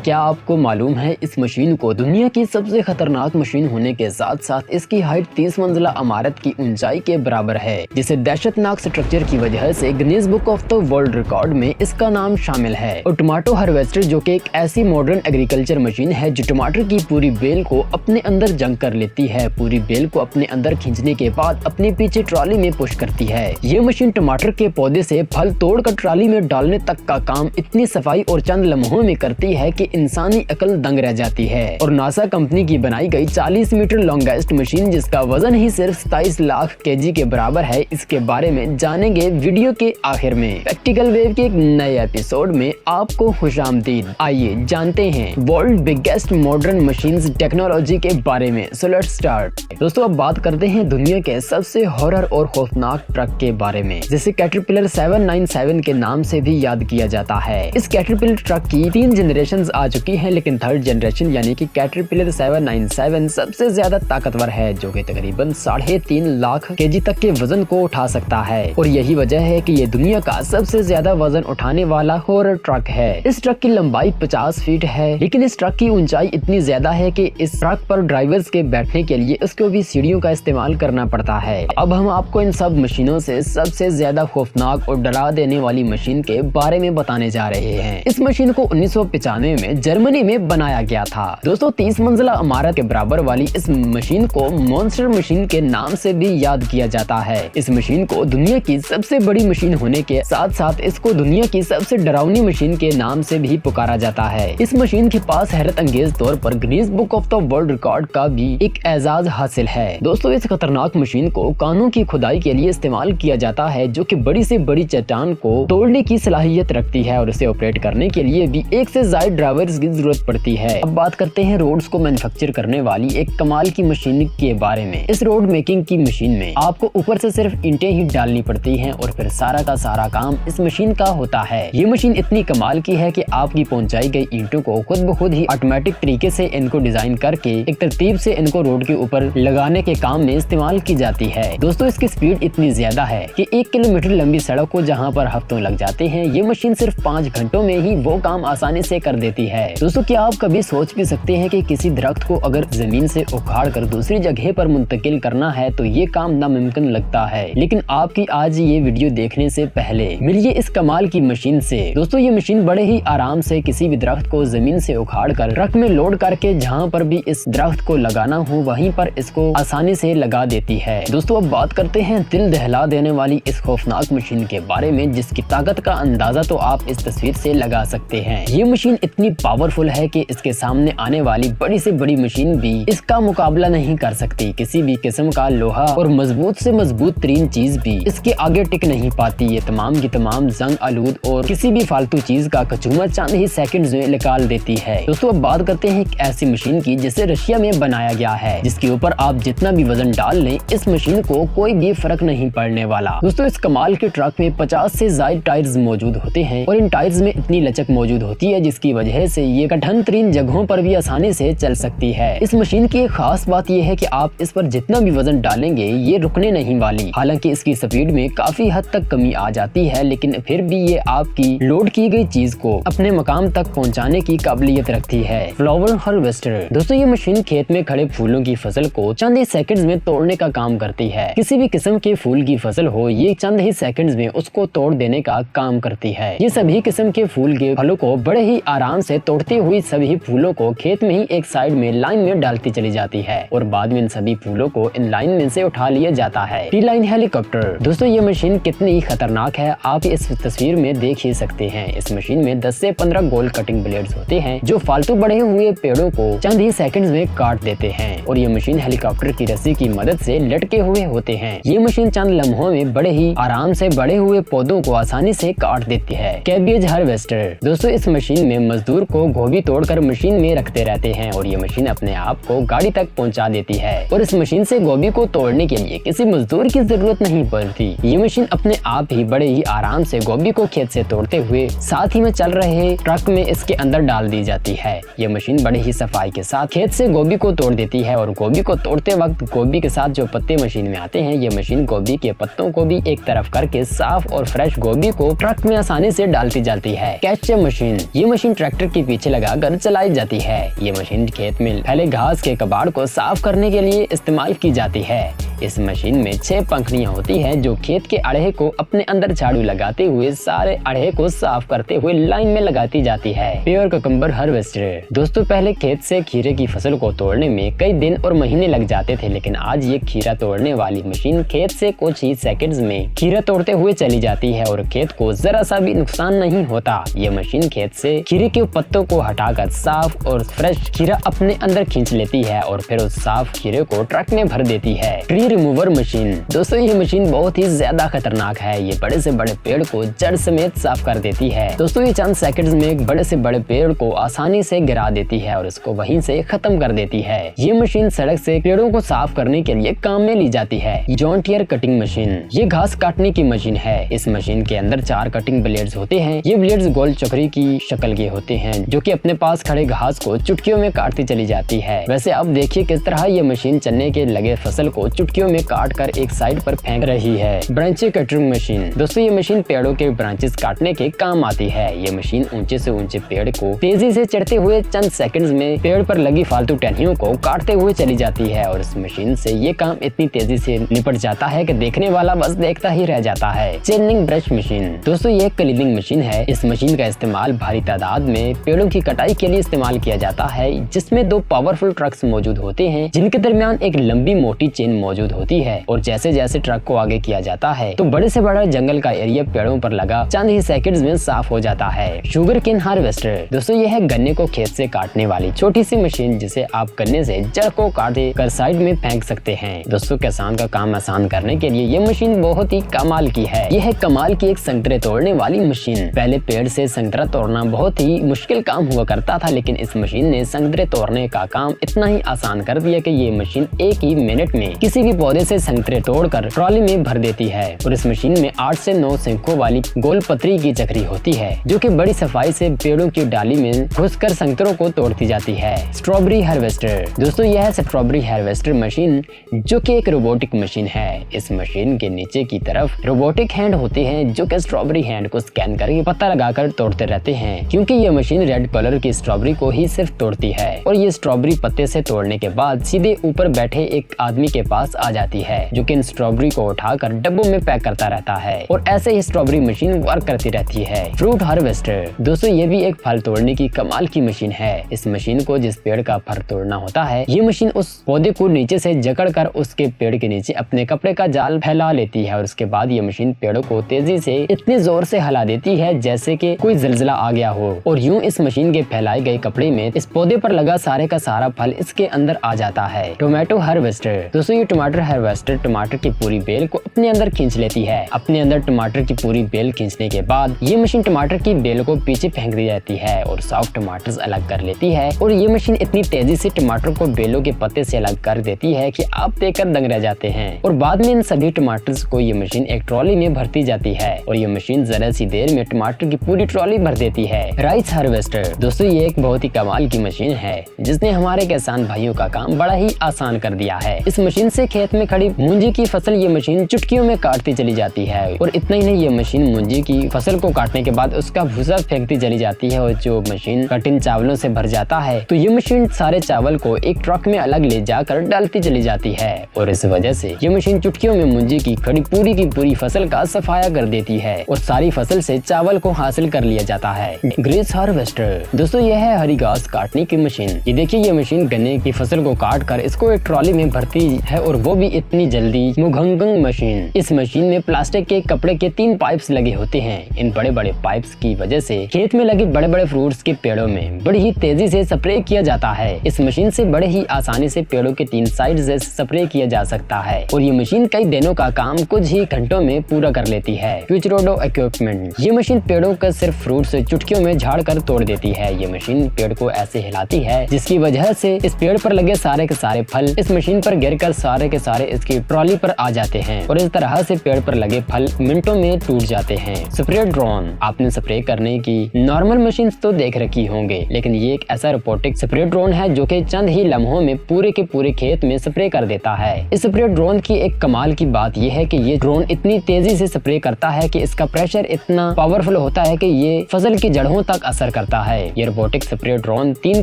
क्या आपको मालूम है इस मशीन को दुनिया की सबसे खतरनाक मशीन होने के साथ साथ इसकी हाइट 30 मंजिला इमारत की ऊंचाई के बराबर है, जिसे दहशतनाक स्ट्रक्चर की वजह से Guinness book of the world record में इसका नाम शामिल है। और टमाटो हार्वेस्टर जो कि एक ऐसी मॉडर्न एग्रीकल्चर मशीन है जो टमाटर की पूरी बेल को अपने अंदर जंग कर लेती है। पूरी बेल को अपने अंदर खींचने के बाद अपने पीछे ट्रॉली में पुश करती है। ये मशीन टमाटर के पौधे से फल तोड़कर ट्रॉली में डालने तक का काम इतनी सफाई और चंद लम्हों में करती है कि इंसानी अकल दंग रह जाती है। और नासा कंपनी की बनाई गई 40 मीटर लॉन्गेस्ट मशीन जिसका वजन ही सिर्फ 27 लाख केजी के बराबर है, इसके बारे में जानेंगे वीडियो के आखिर में। प्रैक्टिकल वेव के एक नए एपिसोड में आपको खुशामदीद। आइए जानते हैं world biggest modern machines technology के बारे में। So let's start. दोस्तों अब बात करते हैं दुनिया के सबसे हॉरर और खौफनाक ट्रक के बारे में, जिसे कैटरपिलर 797 के नाम से भी याद किया जाता है। इस कैटरपिलर ट्रक की 3 जनरेशन आ चुकी है, लेकिन थर्ड जनरेशन यानी कि कैटरपिलर 797 सबसे ज्यादा ताकतवर है, जो कि तकरीबन 3.5 लाख केजी तक के वजन को उठा सकता है। और यही वजह है कि ये दुनिया का सबसे ज्यादा वजन उठाने वाला हॉरर ट्रक है। इस ट्रक की लंबाई 50 फीट है, लेकिन इस ट्रक की ऊंचाई इतनी ज्यादा है कि इस ट्रक पर ड्राइवर्स के बैठने के लिए उसको भी सीढ़ियों का इस्तेमाल करना पड़ता है। अब हम आपको इन सब मशीनों से सबसे ज्यादा खौफनाक और डरा देने वाली मशीन के बारे में बताने जा रहे हैं। इस मशीन को 1995 में जर्मनी में बनाया गया था। दोस्तों 30 मंजिला इमारत के बराबर वाली इस मशीन को मॉन्स्टर मशीन के नाम से भी याद किया जाता है। इस मशीन को दुनिया की सबसे बड़ी मशीन होने के साथ साथ इसको दुनिया की सबसे डरावनी मशीन के नाम से भी पुकारा जाता है। इस मशीन के पास हैरत अंगेज तौर पर Guinness book of the world record का भी एक एजाज हासिल है। दोस्तों इस खतरनाक मशीन को कानों की खुदाई के लिए इस्तेमाल किया जाता है, जो कि बड़ी से बड़ी चट्टान को तोड़ने की सलाहियत रखती है। और इसे ऑपरेट करने के लिए भी एक से ज्यादा ड्राइवर्स की जरूरत पड़ती है। अब बात करते हैं रोड्स को मैन्युफैक्चर करने वाली एक कमाल की मशीन के बारे में। इस रोड मेकिंग की मशीन में आपको ऊपर से सिर्फ ईंटें ही डालनी पड़ती हैं और फिर सारा का सारा काम इस मशीन का होता है। ये मशीन इतनी कमाल की है कि आपकी पहुंचाई गई ईंटों को खुद ब खुद ही ऑटोमेटिक तरीके से इनको डिजाइन करके एक तरतीब से इनको रोड के ऊपर लगाने के काम में इस्तेमाल की जाती है। दोस्तों इसकी स्पीड इतनी ज्यादा है कि 1 किलोमीटर लंबी सड़क को जहाँ पर हफ्तों लग जाते हैं, ये मशीन सिर्फ 5 घंटों में ही वो काम आसानी से कर देती है। दोस्तों क्या आप कभी सोच भी सकते हैं कि किसी दरख्त को अगर जमीन से उखाड़ कर दूसरी जगह पर मुंतकिल करना है तो ये काम नामुमकिन लगता है, लेकिन आपकी आज ये वीडियो देखने से पहले मिलिए इस कमाल की मशीन से। दोस्तों ये मशीन बड़े ही आराम से किसी भी दरख्त को जमीन से उखाड़ कर ट्रक में लोड करके जहाँ पर भी इस दरख्त को लगाना हो वहीं पर इसको आसानी से लगा देती है। दोस्तों अब बात करते हैं दिल दहला देने वाली इस खौफनाक मशीन के बारे में, जिसकी ताकत का अंदाजा तो आप इस तस्वीर से लगा सकते हैं। ये मशीन इतनी पावरफुल है कि इसके सामने आने वाली बड़ी से बड़ी मशीन भी इसका मुकाबला नहीं कर सकती। किसी भी किस्म का लोहा और मजबूत से मजबूत तरीन चीज भी इसके आगे टिक नहीं पाती। ये तमाम की तमाम जंग आलूद और किसी भी फालतू चीज का कचूमर चंद ही सेकंड्स में निकाल देती है। दोस्तों अब बात करते हैं एक ऐसी मशीन की जिसे रशिया में बनाया गया है, जिसके ऊपर आप जितना भी वजन डाल लें इस मशीन को कोई भी फर्क नहीं पड़ने वाला। दोस्तों इस कमाल के ट्रक में 50 से ज्यादा टायर्स मौजूद होते हैं और इन टायर्स में इतनी लचक मौजूद होती है जिसकी वजह से ये कठिन तरीन जगहों पर भी आसानी से चल सकती है। इस मशीन की एक खास बात यह है कि आप इस पर जितना भी वजन डालेंगे ये रुकने नहीं वाली। हालांकि इसकी स्पीड में काफी हद तक कमी आ जाती है, लेकिन फिर भी ये आपकी लोड की गई चीज को अपने मकाम तक पहुंचाने की काबिलियत रखती है। Flower harvester. दोस्तों ये मशीन खेत में खड़े फूलों की फसल को चंद ही सेकंड्स में तोड़ने का काम करती है। किसी भी किस्म के फूल की फसल हो ये चंद ही सेकंड्स में उसको तोड़ देने का काम करती है। ये सभी किस्म के फूल के फलों को बड़े ही आराम से तोड़ती हुई सभी फूलों को खेत में ही एक साइड में लाइन में डालती चली जाती है और बाद में इन सभी फूलों को इन लाइन में से उठा लिया जाता है। Tree line helicopter. दोस्तों ये मशीन कितनी खतरनाक है आप इस तस्वीर में देख ही सकते हैं। इस मशीन में 10 से 15 गोल कटिंग ब्लेड्स होते हैं जो फालतू बढ़े हुए पेड़ों को चंद ही सेकंड्स में काट देते हैं। और ये मशीन हेलीकॉप्टर की रस्सी की मदद से लटके हुए होते हैं। ये मशीन चंद लम्हों में बड़े ही आराम से बढ़े हुए पौधों को आसानी से काट देती है। Cabbage harvester. दोस्तों इस मशीन में मजदूर को गोभी तोड़कर मशीन में रखते रहते हैं और ये मशीन अपने आप को गाड़ी तक पहुंचा देती है। और इस मशीन से गोभी को तोड़ने के लिए किसी मजदूर की जरूरत नहीं पड़ती। ये मशीन अपने आप ही बड़े ही आराम से गोभी को खेत से तोड़ते हुए साथ ही में चल रहे ट्रक में इसके अंदर डाल दी जाती है। ये मशीन बड़े ही सफाई के साथ खेत से गोभी को तोड़ देती है और गोभी को तोड़ते वक्त गोभी के साथ जो पत्ते मशीन में आते हैं, ये मशीन गोभी के पत्तों को भी एक तरफ करके साफ और फ्रेश गोभी को ट्रक में आसानी से डालती जाती है। Catcher machine. ये मशीन ट्रैक्टर के पीछे लगाकर चलाई जाती है। ये मशीन खेत में फैले घास के कबाड़ को साफ करने के लिए इस्तेमाल की जाती है। इस मशीन में 6 पंखुड़ियां होती हैं जो खेत के अड़े को अपने अंदर झाड़ू लगाते हुए सारे अड़े को साफ करते हुए लाइन में लगाती जाती है। Pair cucumber harvester. दोस्तों, पहले खेत से खीरे की फसल को तोड़ने में कई दिन और महीने लग जाते थे, लेकिन आज ये खीरा तोड़ने वाली मशीन खेत से कुछ ही सेकंड्स में खीरा तोड़ते हुए चली जाती है और खेत को जरा सा भी नुकसान नहीं होता। ये मशीन खेत से खीरे के पत्तों को हटाकर साफ और फ्रेश खीरा अपने अंदर खींच लेती है और फिर उस साफ खीरे को ट्रक में भर देती है। Tree remover machine. दोस्तों, ये मशीन बहुत ही ज्यादा खतरनाक है। ये बड़े से बड़े पेड़ को जड़ समेत साफ कर देती है। दोस्तों, ये चंद सेकंड्स में एक बड़े से बड़े पेड़ को आसानी से गिरा देती है और इसको वहीं से खत्म कर देती है। ये मशीन सड़क से पेड़ों को साफ करने के लिए काम में ली जाती है। John Deere cutting machine. ये घास काटने की मशीन है। इस मशीन के अंदर 4 कटिंग ब्लेड्स होते हैं। ये ब्लेड्स गोल चक्री की शक्ल के होते हैं जो कि अपने पास खड़े घास को चुटकियों में काटती चली जाती है। वैसे अब देखिए किस तरह ये मशीन चने के लगे फसल को चुटकियों में काट कर एक साइड पर फेंक रही है। Branch cutting machine. दोस्तों, ये मशीन पेड़ों के ब्रांचेस काटने के काम आती है। ये मशीन ऊंचे से ऊंचे पेड़ को तेजी से चढ़ते हुए चंद सेकंड्स में पेड़ पर लगी फालतू टहनियों को काटते हुए चली जाती है और इस मशीन से ये काम इतनी तेजी से निपट जाता है कि देखने वाला बस देखता ही रह जाता है। चेनिंग ब्रश मशीन। दोस्तों, ये एक क्लीनिंग मशीन है। इस मशीन का इस्तेमाल भारी तादाद में पेड़ों की कटाई के लिए इस्तेमाल किया जाता है, जिसमें 2 पावरफुल ट्रक्स मौजूद होते हैं जिनके दरमियान एक लंबी मोटी चेन मौजूद होती है और जैसे जैसे ट्रक को आगे किया जाता है तो बड़े से बड़ा जंगल का एरिया पेड़ों पर लगा चंद ही सेकंड्स में साफ हो जाता है। Sugarcane harvester. दोस्तों, यह है गन्ने को खेत से काटने वाली छोटी सी मशीन जिसे आप गन्ने से जड़ को काट कर साइड में फेंक सकते हैं। दोस्तों, किसान का काम आसान करने के लिए ये मशीन बहुत ही कमाल की है। यह है कमाल की एक संतरे तोड़ने वाली मशीन। पहले पेड़ से संतरा तोड़ना बहुत ही मुश्किल काम हुआ करता था, लेकिन इस मशीन ने संतरे तोड़ने का काम इतना ही आसान कर दिया कि ये मशीन एक ही मिनट में किसी भी पौधे से संतरे तोड़कर ट्रॉली में भर देती है और इस मशीन में 8 से 9 सिंकों वाली गोल पतरी की चक्री होती है जो कि बड़ी सफाई से पेड़ों की डाली में घुसकर संतरों को तोड़ती जाती है। Strawberry harvester. दोस्तों, यह है स्ट्रॉबेरी हार्वेस्टर मशीन जो कि एक रोबोटिक मशीन है। इस मशीन के नीचे की तरफ रोबोटिक हैंड होते हैं जो कि स्ट्रॉबेरी हैंड को स्कैन करके पता लगाकर तोड़ते रहते हैं, क्योंकि ये मशीन रेड कलर की स्ट्रॉबेरी को ही सिर्फ तोड़ती है और ये स्ट्रॉबेरी पत्ते से तोड़ने के बाद सीधे ऊपर बैठे एक आदमी के पास आ जाती है जो कि इन स्ट्रॉबेरी को उठाकर डब्बों में पैक करता रहता है और ऐसे ही स्ट्रॉबेरी मशीन वर्क करती रहती है। Fruit harvester. दोस्तों, ये भी एक फल तोड़ने की कमाल की मशीन है। इस मशीन को जिस पेड़ का फल तोड़ना होता है, ये मशीन उस पौधे को नीचे से जकड़कर उसके पेड़ के नीचे अपने कपड़े का जाल फैला लेती है और उसके बाद ये मशीन पेड़ों को तेजी से इतने जोर से हिला देती है जैसे कि कोई जलजला आ गया हो और यूं इस मशीन के फैलाए गए कपड़े में इस पौधे पर लगा सारे का सारा फल इसके अंदर आ जाता है। Tomato harvester. दोस्तों, ये टमाटर हार्वेस्टर टमाटर की पूरी बेल को अपने अंदर खींच लेती है। अपने अंदर टमाटर की पूरी बेल खींचने के बाद ये मशीन टमाटर की बेल को पीछे फेंक दी जाती है और सॉफ्ट टमाटर अलग कर लेती है और ये मशीन इतनी तेजी से टमाटर को बेलों के पत्ते से अलग कर देती है कि आप देखकर दंग रह जाते हैं और बाद में इन सभी टमाटर्स को ये मशीन एक ट्रॉली में भरती जाती है और ये मशीन जरा सी देर में टमाटर की पूरी ट्रॉली भर देती है। Rice harvester. दोस्तों, ये एक बहुत ही कमाल की मशीन है जिसने हमारे किसान भाइयों का काम बड़ा ही आसान कर दिया है। इस मशीन से खेत में खड़ी मूंजी की फसल ये मशीन चुटकियों में काटती चली जाती है और इतना ही नहीं, ये मशीन मूंजी की फसल को काटने के बाद उसका भूसा फेंकती चली जाती है और जो मशीन कटिन चावलों से भर जाता है तो ये मशीन सारे चावल को एक ट्रक में अलग ले जाकर डालती चली जाती है और इस वजह से ये मशीन चुटकियों में मूंजी की खड़ी पूरी की पूरी फसल का सफाया कर देती है और सारी फसल से चावल को हासिल कर लिया जाता है। Grace harvester. दोस्तों, यह है हरी घास काटने की मशीन। ये देखिए, ये मशीन गन्ने की फसल को काट कर इसको एक ट्रॉली में भरती है और वो भी इतनी जल्दी। मुगंगंग मशीन। इस मशीन में प्लास्टिक के कपड़े के 3 पाइप्स लगे होते हैं। इन बड़े बड़े पाइप्स की वजह से खेत में लगे बड़े बड़े फ्रूट्स के पेड़ों में बड़ी ही तेजी से स्प्रे किया जाता है। इस मशीन से बड़े ही आसानी से पेड़ों के 3 साइड से स्प्रे किया जा सकता है और ये मशीन कई दिनों का काम कुछ ही घंटों में पूरा कर लेती है। फ्यूचरोडो इक्विपमेंट। ये मशीन पेड़ों का सिर्फ फ्रूट से चुटकियों में झाड़ कर तोड़ देती है। ये मशीन पेड़ को ऐसे हिलाती है जिसकी वजह से इस पेड़ पर लगे सारे के सारे फल इस मशीन पर गिरकर सारे के सारे इसकी ट्रॉली पर आ जाते हैं और इस तरह से पेड़ पर लगे फल मिनटों में टूट जाते हैं। स्प्रे ड्रोन, आपने स्प्रे करने की नॉर्मल मशीन तो देख रखी होंगे, लेकिन ये एक ऐसा रोबोटिक स्प्रे ड्रोन है जो कि चंद ही लम्हों में पूरे के पूरे खेत में स्प्रे कर देता है। इस स्प्रे ड्रोन की एक कमाल की बात यह है कि ये ड्रोन इतनी तेजी से स्प्रे करता है कि इसका प्रेशर इतना पावरफुल होता है कि ये फसल की जड़ों तक असर करता है। ये रोबोटिक स्प्रे ड्रोन 3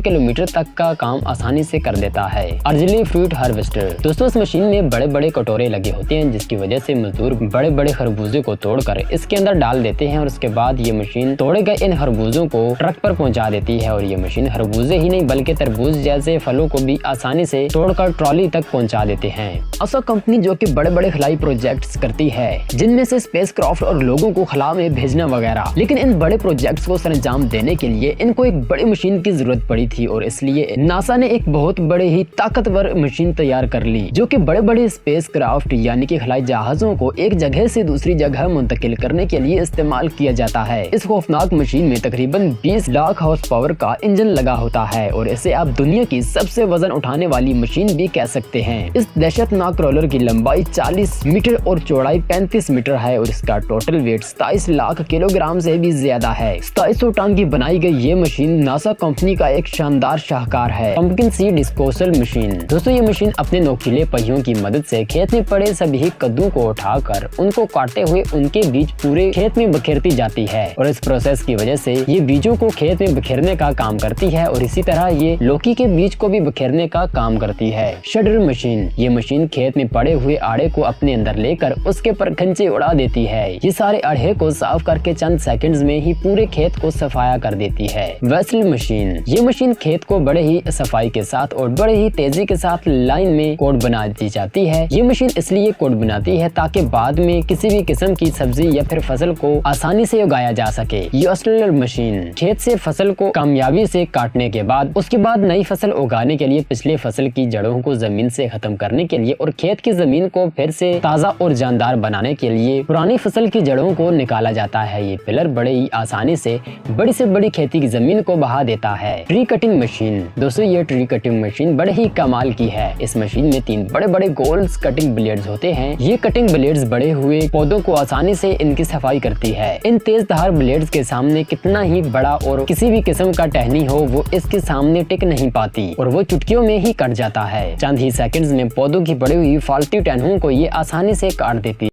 किलोमीटर तक का काम आसानी से कर देता है। अर्जिली फ्रूट हार्वेस्टर, दोस्तों इस मशीन में बड़े बड़े कटोरे लगे होते हैं जिसकी वजह से मजदूर बड़े बड़े खरबूजे को तोड़कर इसके अंदर डाल देते हैं और उसके बाद ये मशीन तोड़े गए इन खरबूजों को ट्रक पर पहुंचा देती है और ये मशीन खरबूजे ही नहीं बल्कि तरबूज जैसे फलों को भी आसानी से तोड़कर ट्रॉली तक पहुंचा देते हैं। नासा कंपनी जो कि बड़े बड़े खलाई प्रोजेक्ट्स करती है जिनमें से स्पेसक्राफ्ट और लोगों को खला में भेजना वगैरह, लेकिन इन बड़े प्रोजेक्ट्स को सरंजाम देने के लिए इनको एक बड़ी मशीन की जरूरत पड़ी थी और इसलिए नासा ने एक बहुत बड़े ही ताकतवर मशीन तैयार कर ली जो कि बड़े बड़े स्पेसक्राफ्ट यानी कि खलाई जहाजों को एक जगह से दूसरी जगह मुंतकिल करने के लिए इस्तेमाल किया जाता है। इस खौफनाक मशीन में तकरीबन 20 लाख हॉर्स पावर का इंजन लगा होता है और इसे आप दुनिया की सबसे वजन उठाने वाली मशीन भी कह सकते हैं। इस दहशतनाक रोलर की लंबाई 40 मीटर और चौड़ाई 35 मीटर है और इसका टोटल वेट 27 लाख किलोग्राम से भी ज्यादा है। 2700 टन की बनाई गई ये मशीन नासा कंपनी का एक शानदार शाहकार है। पंपकिन सीड डिस्पोजल मशीन, दोस्तों ये मशीन अपने नोकीले पहियों की मदद से खेत में पड़े सभी कद्दू को उठाकर उनको काटे हुए उनके बीज पूरे खेत में बखेरती जाती है और इस प्रोसेस की वजह से ये बीजों को खेत में बखेरने का काम करती है और इसी तरह ये लौकी के बीज को भी बखेरने का काम करती है। शडर मशीन, ये मशीन खेत में पड़े हुए आड़े को अपने अंदर लेकर उसके पर खंचे उड़ा देती है। ये सारे आड़े को साफ करके चंद सेकंड्स में ही पूरे खेत को सफाया कर देती है। वेसल मशीन, ये मशीन खेत को बड़े ही सफाई के साथ और बड़े ही तेजी के साथ लाइन में कोड बना दी जाती है। ये मशीन इसलिए कोड बनाती है ताकि बाद में किसी भी किस्म की सब्जी या फिर फसल को आसानी से उगाया जा सके। यूस्टलर मशीन, खेत से फसल को कामयाबी से काटने के बाद उसके बाद नई फसल उगाने के लिए पिछले फसल की जड़ों को जमीन से खत्म करने के लिए और खेत की जमीन को फिर से ताज़ा और जानदार बनाने के लिए पुरानी फसल की जड़ों को निकाला जाता है। ये पिलर बड़े ही आसानी से बड़ी से बड़ी खेती की जमीन को बहा देता है। ट्री कटिंग मशीन, दोस्तों ये ट्री कटिंग मशीन बड़े ही कमाल की है। इस मशीन में 3 बड़े बड़े गोल कटिंग ब्लेड्स होते हैं। ये कटिंग ब्लेड्स बड़े हुए पौधों को आसानी से इनकी सफाई करती है। इन तेज धार ब्लेड्स के सामने कितना ही बड़ा और किसी भी किस्म का टहनी हो वो इसके सामने टिक नहीं पाती और वो चुटकियों में ही कट जाता है। चंद ही सेकंड्स में पौधों की बड़ी हुई फालतू टहनियों को ये आसानी से काट देती